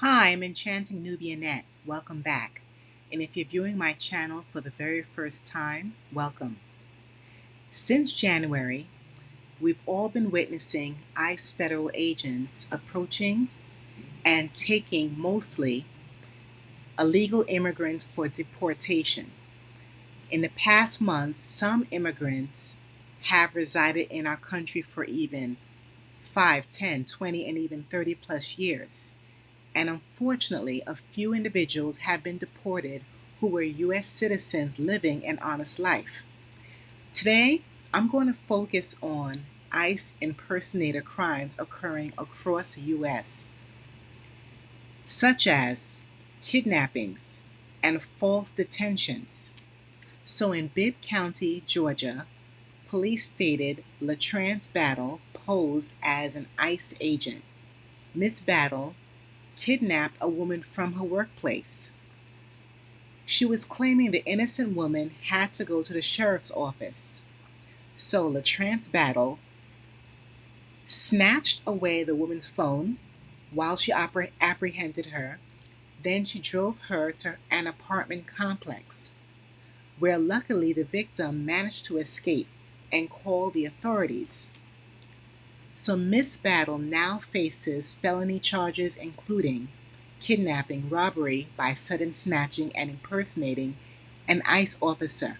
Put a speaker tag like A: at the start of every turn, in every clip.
A: Hi, I'm Enchanting Nubianette. Welcome back. And if you're viewing my channel for the very first time, welcome. Since January, we've all been witnessing ICE federal agents approaching and taking mostly illegal immigrants for deportation. In the past months, some immigrants have resided in our country for even 5, 10, 20, and even 30 plus years. And unfortunately, a few individuals have been deported who were U.S. citizens living an honest life. Today, I'm going to focus on ICE impersonator crimes occurring across the U.S., such as kidnappings and false detentions. So, in Bibb County, Georgia, police stated LaTrance Battle posed as an ICE agent. Miss Battle kidnapped a woman from her workplace. She was claiming the innocent woman had to go to the sheriff's office. So LaTrance Battle snatched away the woman's phone while she apprehended her. Then she drove her to an apartment complex, where luckily the victim managed to escape and call the authorities. So Miss Battle now faces felony charges including kidnapping, robbery by sudden snatching, and impersonating an ICE officer.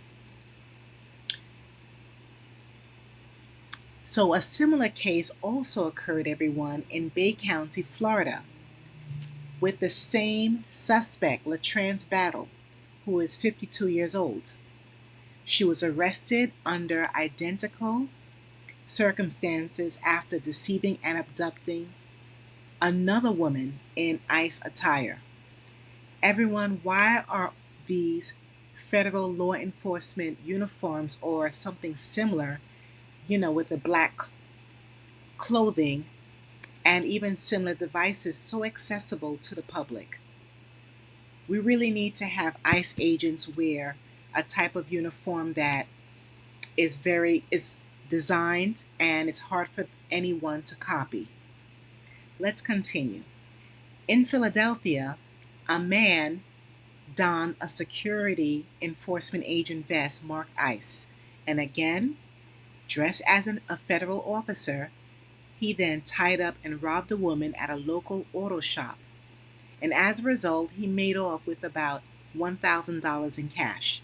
A: So a similar case also occurred, everyone, in Bay County, Florida, with the same suspect, LaTrance Battle, who is 52 years old. She was arrested under identical circumstances after deceiving and abducting another woman in ICE attire. Everyone, why are these federal law enforcement uniforms or something similar, with the black clothing and even similar devices so accessible to the public? We really need to have ICE agents wear a type of uniform that is designed and it's hard for anyone to copy. Let's continue. In Philadelphia, a man donned a security enforcement agent vest marked ICE, and again, dressed as a federal officer, he then tied up and robbed a woman at a local auto shop. And as a result, he made off with about $1,000 in cash.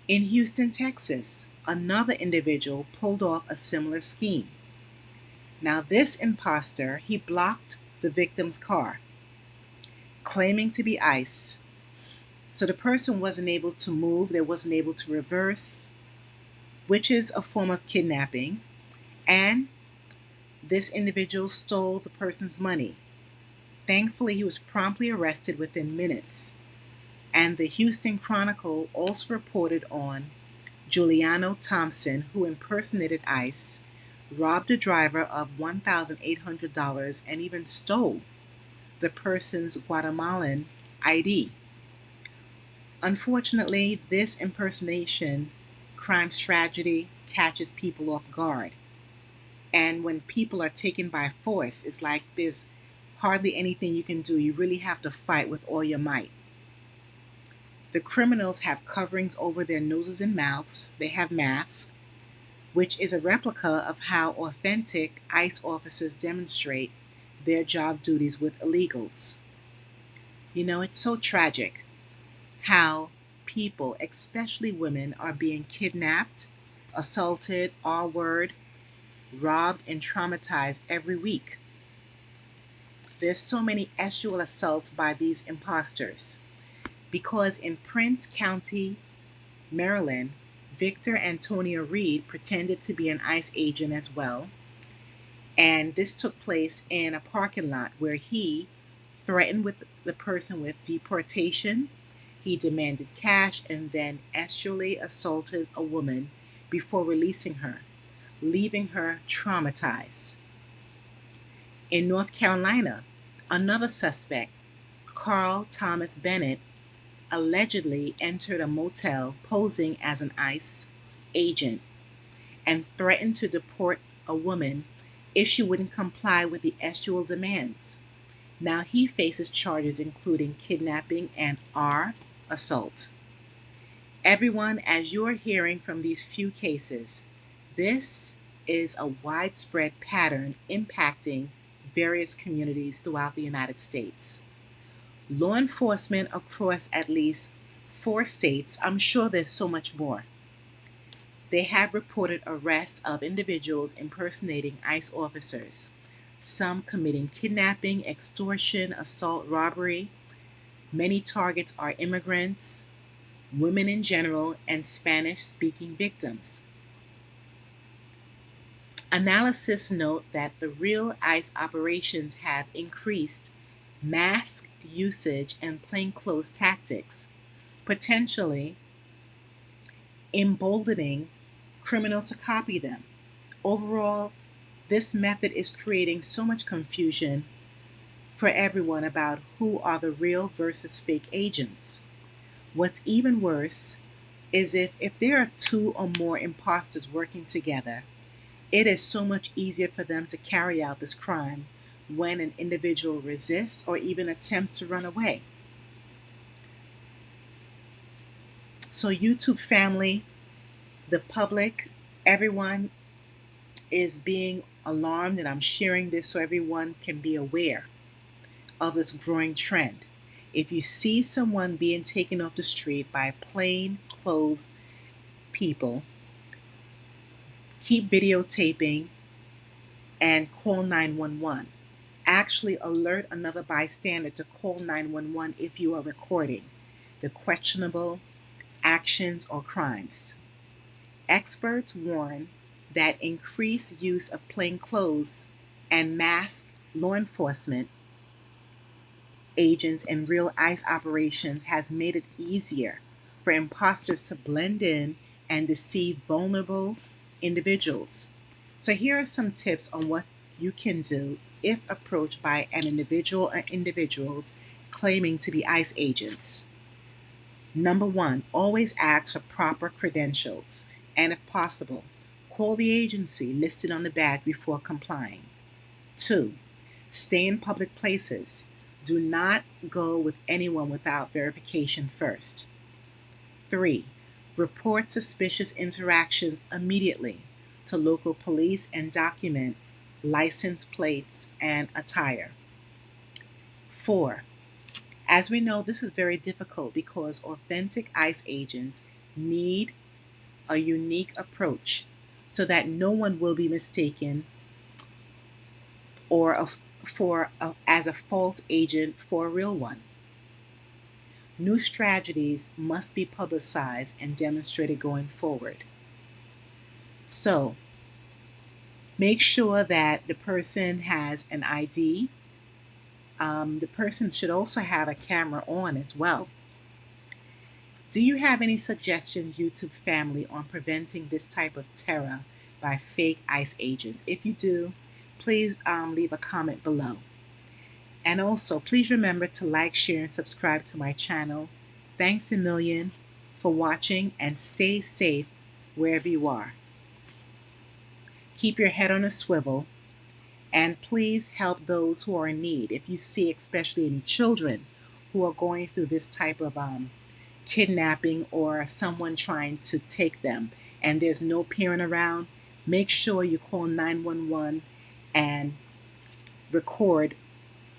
A: In Houston, Texas, another individual pulled off a similar scheme. Now, this imposter, he blocked the victim's car, claiming to be ICE. So the person wasn't able to move, they wasn't able to reverse, which is a form of kidnapping. And this individual stole the person's money. Thankfully, he was promptly arrested within minutes. And the Houston Chronicle also reported on Giuliano Thompson, who impersonated ICE, robbed a driver of $1,800, and even stole the person's Guatemalan ID. Unfortunately, this impersonation crime strategy catches people off guard. And when people are taken by force, it's like there's hardly anything you can do. You really have to fight with all your might. The criminals have coverings over their noses and mouths. They have masks, which is a replica of how authentic ICE officers demonstrate their job duties with illegals. It's so tragic how people, especially women, are being kidnapped, assaulted, R-word, robbed, and traumatized every week. There's so many sexual assaults by these imposters because in Prince County, Maryland, Victor Antonio Reed pretended to be an ICE agent as well. And this took place in a parking lot where he threatened with the person with deportation. He demanded cash and then sexually assaulted a woman before releasing her, leaving her traumatized. In North Carolina, another suspect, Carl Thomas Bennett, allegedly entered a motel posing as an ICE agent and threatened to deport a woman if she wouldn't comply with the sexual demands. Now he faces charges including kidnapping and assault. Everyone, as you're hearing from these few cases, this is a widespread pattern impacting various communities throughout the United States. Law enforcement across at least 4 states, I'm sure there's so much more, they have reported arrests of individuals impersonating ICE officers, some committing kidnapping, extortion, assault, robbery. Many targets are immigrants, women in general, and Spanish speaking victims. Analysis note that the real ICE operations have increased mask usage and plainclothes tactics, potentially emboldening criminals to copy them. Overall, this method is creating so much confusion for everyone about who are the real versus fake agents. What's even worse is if there are two or more imposters working together, it is so much easier for them to carry out this crime when an individual resists or even attempts to run away. So, YouTube family, the public, everyone is being alarmed, and I'm sharing this so everyone can be aware of this growing trend. If you see someone being taken off the street by plain clothes people, keep videotaping and call 911. Actually, alert another bystander to call 911 if you are recording the questionable actions or crimes. Experts warn that increased use of plain clothes and masked law enforcement agents in real ICE operations has made it easier for imposters to blend in and deceive vulnerable individuals. So, here are some tips on what you can do if approached by an individual or individuals claiming to be ICE agents. Number one, always ask for proper credentials, and if possible, call the agency listed on the bag before complying. Two, stay in public places. Do not go with anyone without verification first. Three, report suspicious interactions immediately to local police and document license plates and attire. Four, as we know, this is very difficult because authentic ICE agents need a unique approach so that no one will be mistaken or as a false agent for a real one. New strategies must be publicized and demonstrated going forward. So, make sure that the person has an ID. The person should also have a camera on as well. Do you have any suggestions, YouTube family, on preventing this type of terror by fake ICE agents? If you do, please leave a comment below. And also, please remember to like, share, and subscribe to my channel. Thanks a million for watching, and stay safe wherever you are. Keep your head on a swivel, and please help those who are in need. If you see especially any children who are going through this type of kidnapping or someone trying to take them and there's no parent around, make sure you call 911 and record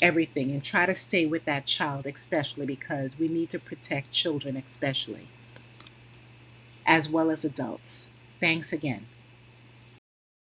A: everything and try to stay with that child, especially because we need to protect children, especially as well as adults. Thanks again.